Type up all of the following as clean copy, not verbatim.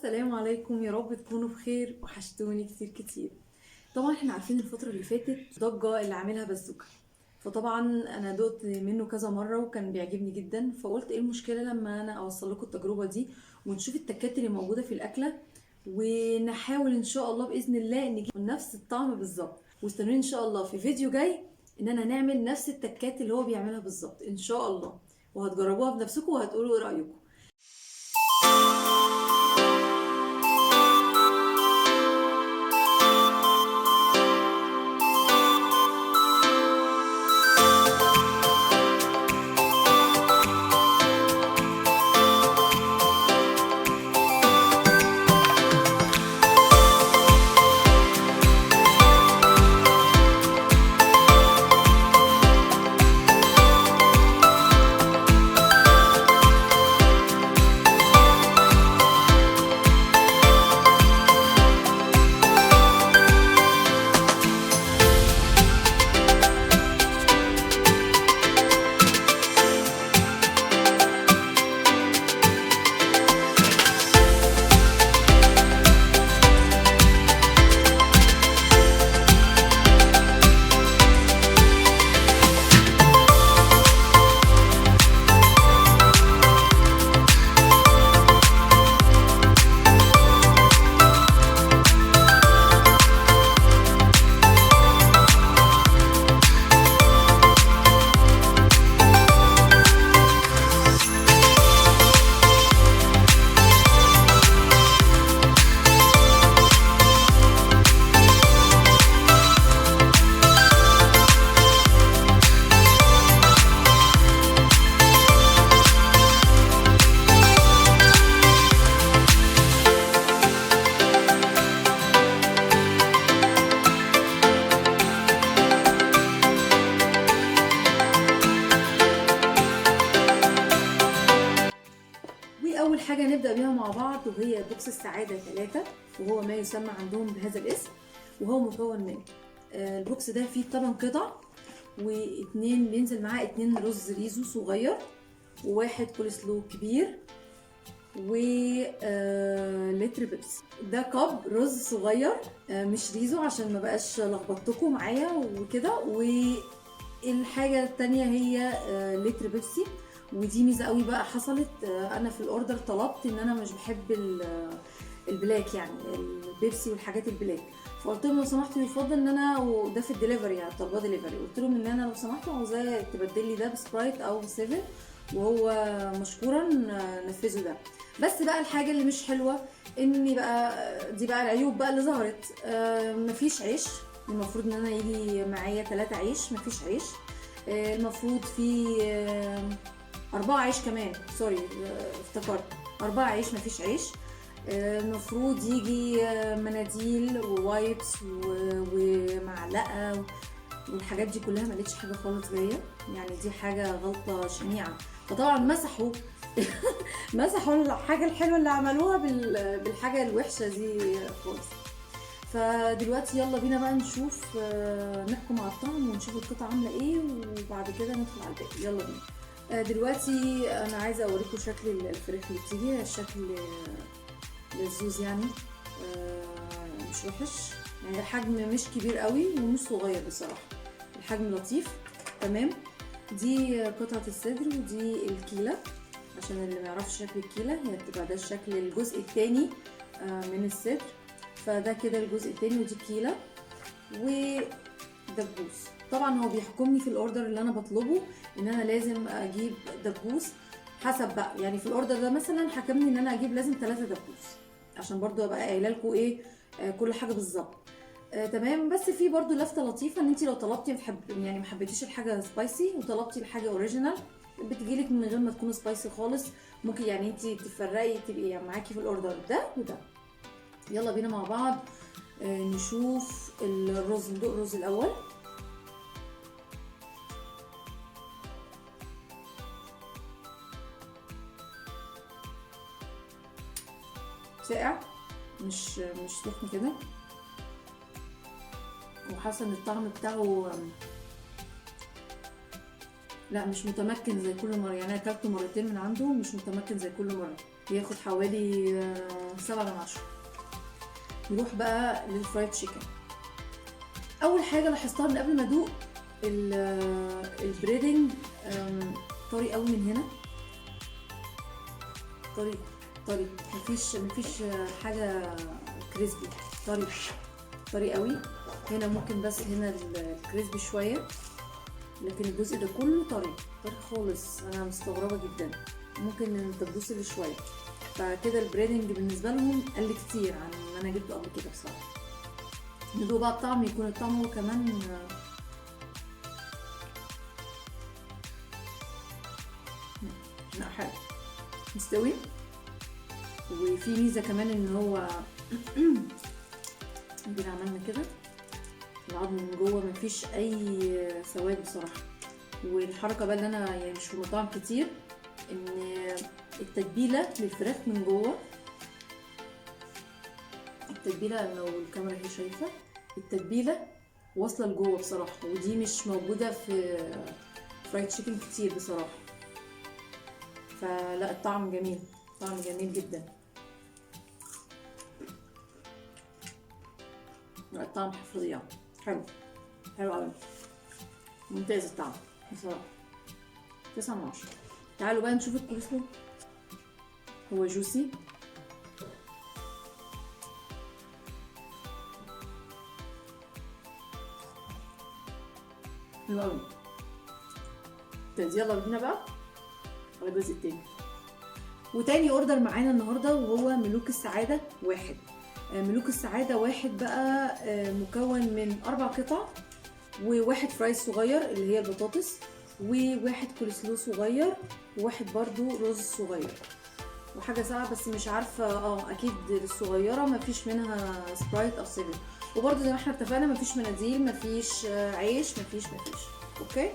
السلام عليكم، يا رب تكونوا بخير. وحشتوني كتير كتير. طبعا احنا عارفين الفترة اللي فاتت ضجة اللي عاملها بازوكا. فطبعا انا دقت منه كذا مرة وكان بيعجبني جدا، فقلت ايه المشكلة لما انا اوصل لكم التجربة دي ونشوف التكات اللي موجودة في الاكلة، ونحاول ان شاء الله باذن الله نجيب نفس الطعم بالظبط. واستنوني ان شاء الله في فيديو جاي اننا نعمل نفس التكات اللي هو بيعملها بالظبط ان شاء الله، وهتجربوها بنفسكم وهتقولوا ايه رأيكم. اول حاجه نبدا بيها مع بعض وهي بوكس السعاده 3، وهو ما يسمى عندهم بهذا الاسم. وهو مكون من البوكس ده فيه 8 قطع، واثنين بينزل معاه 2 رز ريزو صغير، وواحد كول سلو كبير، ولتر بيبسي. ده كاب رز صغير مش ريزو عشان ما بقاش لخبطتكم معايا وكده. والحاجه الثانيه هي لتر بيبسي. ودي ميزه قوي بقى حصلت، انا في الاوردر طلبت ان انا مش بحب البلاك، يعني البيبسي والحاجات البلاك. فقلت لهم لو سمحتوا يفضل ان انا، وده في الدليفري يعني طلبات دليفري، قلت لهم ان انا لو سمحتوا عاوزاه تبدل لي ده بسبرايت او 7، وهو مشكورا نفذوا ده. بس بقى الحاجه اللي مش حلوه ان بقى دي بقى العيوب بقى اللي ظهرت. مفيش عيش. المفروض ان انا يجي معايا 3 عيش، مفيش عيش. المفروض في 4 عيش كمان، سوري افتكرت 4 عيش مفيش عيش. المفروض يجي مناديل ووايبس ومعلقه والحاجات دي كلها، ما لقيتش حاجه خالص جايه، يعني دي حاجه غلطه شنيعه. فطبعا مسحوا مسحوا الحاجه الحلوه اللي عملوها بالحاجه الوحشه دي خالص. فدلوقتي يلا بينا بقى نشوف، نحكم على الطعم ونشوف القطعه عامله ايه، وبعد كده ندخل على الباقي. يلا بينا. دلوقتي انا عايزه اوريكم شكل الفراخ اللي بتيجي. الشكل لذوذ يعني، مش وحش يعني. الحجم مش كبير قوي ومش صغير بصراحه، الحجم لطيف تمام. دي قطعه الصدر ودي الكيله. عشان اللي ما يعرفش شكل الكيله، هي بتبقى ده الشكل الجزء الثاني من الصدر. فده كده الجزء الثاني، ودي الكيله ودبوس. طبعا هو بيحكمني في الاوردر اللي انا بطلبه ان انا لازم اجيب دبوس حسب بقى، يعني في الاوردر ده مثلا حكمني ان انا اجيب لازم 3 دبوس، عشان برضو ابقى قايله لكم ايه كل حاجه بالظبط. تمام. بس في برضو لفته لطيفه، ان انت لو طلبتي يعني ما حبيتيش الحاجه سبايسي وطلبتي الحاجه اوريجينال، بتجيلك من غير ما تكون سبايسي خالص. ممكن يعني انت تفرقي، تبقي يعني معاكي في الاوردر ده وده. يلا بينا مع بعض نشوف الرز. ندوق الرز الاول. ساقع، مش سخن كده، وحاسه ان الطعم بتاعه لا مش متمكن زي كل مره. يعني انا اكلته مرتين من عنده، مش متمكن زي كل مره. بياخد حوالي 7/10. نروح بقى للفرايد تشيكن. اول حاجه لاحظتها من قبل ما ادوق البريدنج طري قوي من هنا، طري مفيش حاجه كريسبي، طري قوي. هنا ممكن بس هنا الكريسبي شويه، لكن الجزء ده كله طري خالص. انا مستغربه جدا، ممكن تبص لي شويه. فكده البريدنج بالنسبه لهم قل كتير عن ما انا جبته قبل كده بصراحه. ندوق بقى الطعم، يكون الطعم هو كمان لا حلو مستوي. وفي ميزه كمان ان هو جينا عملنا كده العظم من جوه مفيش اي سواد بصراحه. والحركه بقى اللي انا يعني مش في مطاعم كتير، ان التتبيله للفراخ من جوه، التتبيله لو الكاميرا هي شايفه التتبيله واصله لجوه بصراحه، ودي مش موجوده في فرايد تشيكن كتير بصراحه. فلا الطعم جميل، طعم جميل جدا. لا الطعم فظيع، حلو قوي، ممتاز الطعم بصراحه. 9/10. تعالوا بقى نشوف الكولسلو. هو جوسي، حلو قوي. يلا بينا بقى على الجزء التاني. وتاني اوردر معانا النهارده وهو ملوك السعاده 1. ملوك السعاده 1 بقى مكون من 4 قطع، وواحد فرايز صغير اللي هي البطاطس، وواحد كولسلو صغير، وواحد برضو رز صغير، وحاجه ساعه بس مش عارفه اكيد الصغيره مفيش منها سبرايت او 7. وبرضو زي ما احنا اتفقنا مفيش مناديل، مفيش عيش، مفيش. اوكي.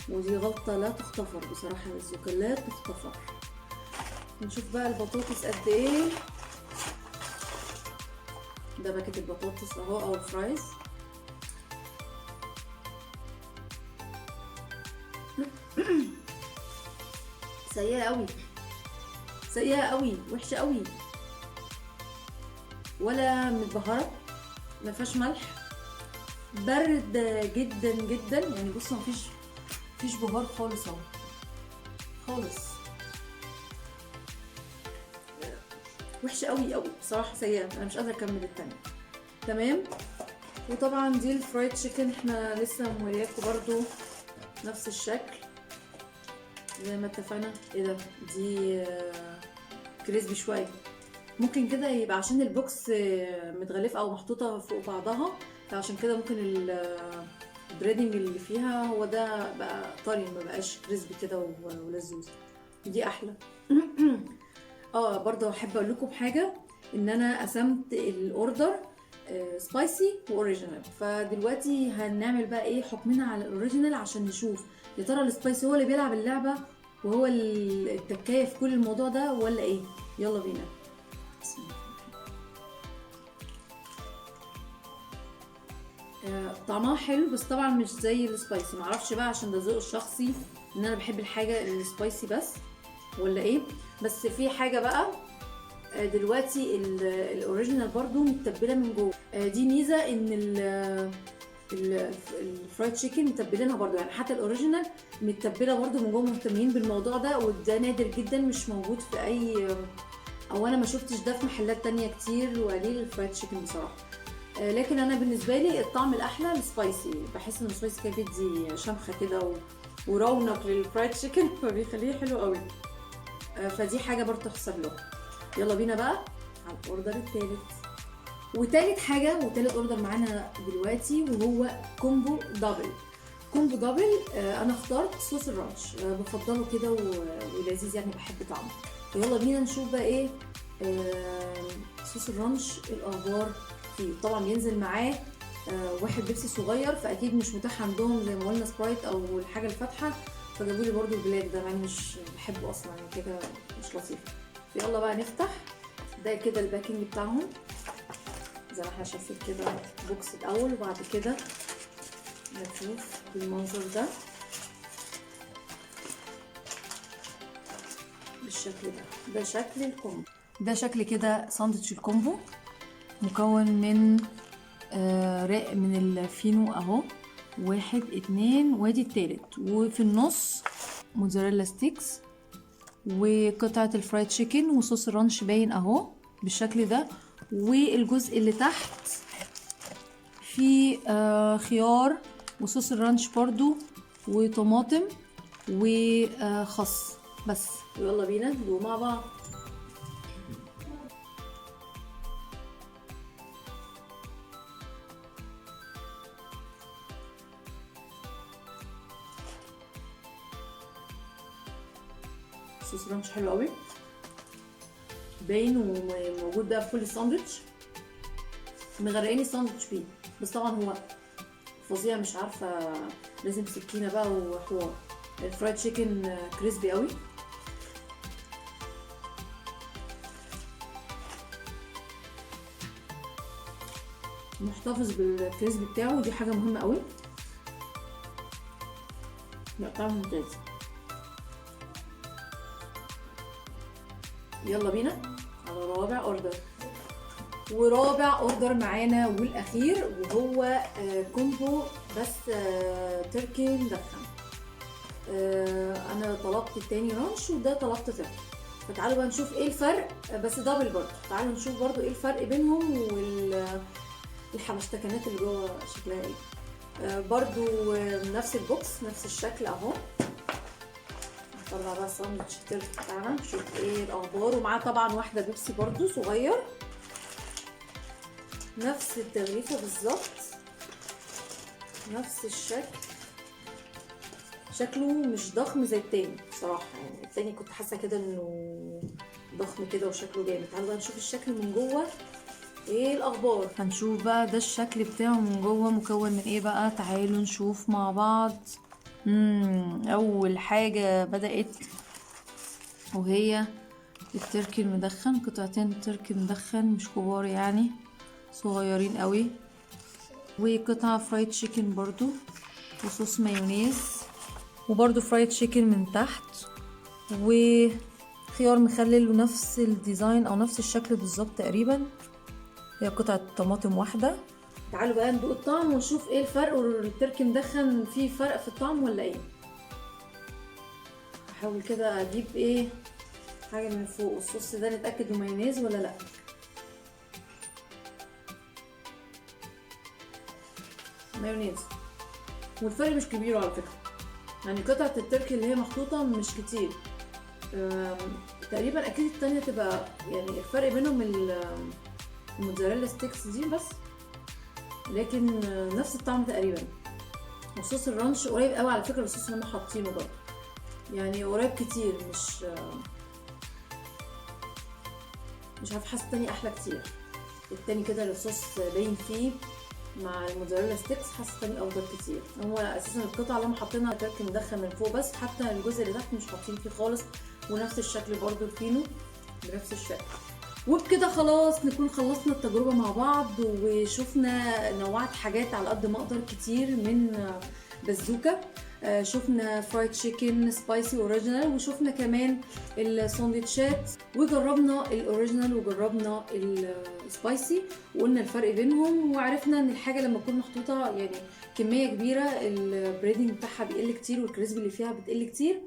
ودي غلطه لا تغتفر بصراحه، الزوكا لا تغتفر. نشوف بقى البطاطس قد ايه. ده باكت البطاطس اهو او الفرايز. سيئة قوي، وحشة قوي، ولا متبهرة، ما فيهاش ملح، برد جدا جدا. يعني بصوا مفيش بهار خالص اهو، خالص. وحشة قوي بصراحة، سيئة. انا مش قادرة اكمل التانية. تمام. وطبعا دي الفرايد تشيكن احنا لسه مورياكم برضو نفس الشكل زي ما اتفقنا. ايه ده؟ دي كريسبي شويه، ممكن كده يبقى عشان البوكس متغلفه او محطوطه فوق بعضها، فعشان كده ممكن البريدنج اللي فيها هو ده بقى طري، ما بقاش كريسبي كده ولذوذ. دي احلى. برضه احب اقول لكم حاجه، ان انا قسمت الاوردر سبايسي واوريجينال. فدلوقتي هنعمل بقى ايه حكمنا على الاوريجينال عشان نشوف يا ترى السبايسي هو اللي بيلعب اللعبه وهو التكايه في كل الموضوع ده ولا ايه. يلا بينا. طعمها حلو بس طبعا مش زي السبايسي، معرفش بقى عشان ده ذوق الشخصي ان انا بحب الحاجه السبايسي بس ولا ايه. بس في حاجه بقى دلوقتي الاوريجينال برضو متبله من جوه. دي ميزه ان الفرايد تشيكن متبلينها برضو، يعني حتى الاوريجينال متبله برضو من جوه، مهتمين بالموضوع ده. وده نادر جدا، مش موجود في اي، او انا ما شفتش ده في محلات تانية كتير، وقليل الفرايد تشيكن بصراحه. لكن انا بالنسبه لي الطعم الاحلى السبايسي. بحس ان السبايسي كده بيدي شمخه كده ورونق للفرايد تشيكن، فبيخليه حلو قوي. فدي حاجه برضو تحسب له. يلا بينا بقى على الاوردر الثالث. وتالت حاجه وتالت اوردر معانا دلوقتي وهو كومبو دبل. انا اخترت صوص الرانش، بفضله كده ولذيذ يعني، بحب طعمه. فيلا بينا نشوف بقى ايه صوص الرانش الاخبار فيه. طبعا بينزل معاه واحد بيبسي صغير، فاكيد مش متاح عندهم زي ما قلنا سبرايت او الحاجه الفاتحه، فجابوا لي برده البلاك ده، مع اني مش بحبه اصلا، يعني كده مش لطيف. فيلا بقى نفتح. ده كده الباكينج بتاعهم زي ما احنا شايفين كده، بوكس الاول وبعد كده نشوف بالمنظر ده بالشكل ده. ده شكل الكومبو. ده شكل كده ساندوتش الكومبو، مكون من رق من الفينو اهو، 1 2 وادي التالت، وفي النص موتزاريلا ستيكس وقطعة الفرايد تشيكن وصوص الرانش باين اهو بالشكل ده. والجزء اللي تحت فيه خيار وصوص الرانش برضو وطماطم وخس بس. يلا بينا ندوق مع بعض. صوص الرانش حلو قوي باين وموجود بقى في كل الساندوتش، مغرقاني الساندوتش بيه، بس طبعا هو فظيع، مش عارفه لازم سكينه بقى وحوار. الفرايد تشيكن كريسبي قوي، محتفظ بالكريسبي بتاعه، ودي حاجه مهمه قوي. لا طعمه ممتاز. يلا بينا على رابع اوردر. ورابع اوردر معانا والاخير، وهو كومبو بس تركي مدخن. انا طلبت التاني رانش وده طلبت تركي، فتعالوا بقى نشوف ايه الفرق، بس دبل برضه. تعالوا نشوف برضه ايه الفرق بينهم والحبشتكنات اللي جوه شكلها ايه. برضه نفس البوكس نفس الشكل اهو. نطلع بقى الساندوتش التركي بتاعنا نشوف ايه الاخبار، ومعاه طبعا واحده بيبسي برضه صغير، نفس التغليفه بالظبط، نفس الشكل. شكله مش ضخم زي التاني بصراحه، يعني التاني كنت حاسه كده انه ضخم كده وشكله جامد. تعالوا بقى نشوف الشكل من جوه ايه الاخبار. هنشوف بقى ده الشكل بتاعه من جوه مكون من ايه بقى. تعالوا نشوف مع بعض. اول حاجه بدات وهي التركي المدخن، قطعتين تركي مدخن مش كبار يعني، صغيرين قوي، وقطعه فرايد تشيكن برضو وصوص مايونيز، وبرضو فرايد تشيكن من تحت، وخيار مخلل ونفس الديزاين او نفس الشكل بالظبط تقريبا، هي قطعه طماطم واحده. تعالوا بقى ندوق الطعم ونشوف ايه الفرق، والتركي مدخن فيه فرق في الطعم ولا ايه. هحاول كده اجيب ايه حاجه من فوق، الصوص ده نتاكد انه مايونيز ولا لا. مايونيز، والفرق مش كبير على فكره، يعني قطعه التركي اللي هي محطوطه مش كتير تقريبا. اكيد التانية تبقى يعني الفرق بينهم الموتزاريلا ستيكس دي بس، لكن نفس الطعم تقريبا. وصوص الرانش قريب قوي على فكره الصوص اللي هم حاطينه برضه، يعني قريب كتير، مش عارفه، حاسه التاني احلى كتير. التاني كده الصوص باين فيه مع الموتزاريلا ستيكس، حاسه التاني افضل كتير. هو اساسا القطعه اللي هم حاطينها تركي مدخن من فوق بس، حتى الجزء اللي تحت مش حاطين فيه خالص، ونفس الشكل برضه الفينو بنفس الشكل. وبكده خلاص نكون خلصنا التجربه مع بعض، وشفنا نوعت حاجات على قد ما اقدر كتير من بازوكا. شفنا فرايد تشيكن سبايسي اوريجينال، وشفنا كمان الساندوتشات، وجربنا الاوريجينال وجربنا السبايسي، وقلنا الفرق بينهم، وعرفنا ان الحاجه لما تكون محطوطه يعني كميه كبيره البريدنج بتاعها بيقل كتير، والكريسبي اللي فيها بتقل كتير.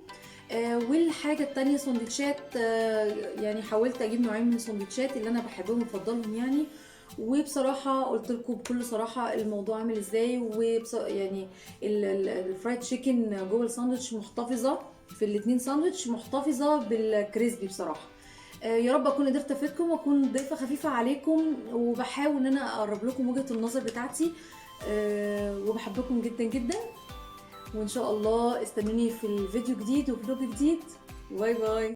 والحاجه التانية ساندوتشات، يعني حاولت اجيب نوعين من الساندوتشات اللي انا بحبهم وبفضلهم يعني. وبصراحه قلت لكم بكل صراحه الموضوع عامل ازاي، يعني الفرايد تشيكن جوه الساندوتش محتفظه في الاثنين ساندوتش، محتفظه بالكريسبي بصراحه. يا رب اكون قدرت افيدكم واكون ضيفه خفيفه عليكم، وبحاول ان انا اقرب لكم وجهه النظر بتاعتي، وبحبكم جدا جدا، وان شاء الله استنوني في الفيديو جديد وفلوج جديد. باي باي.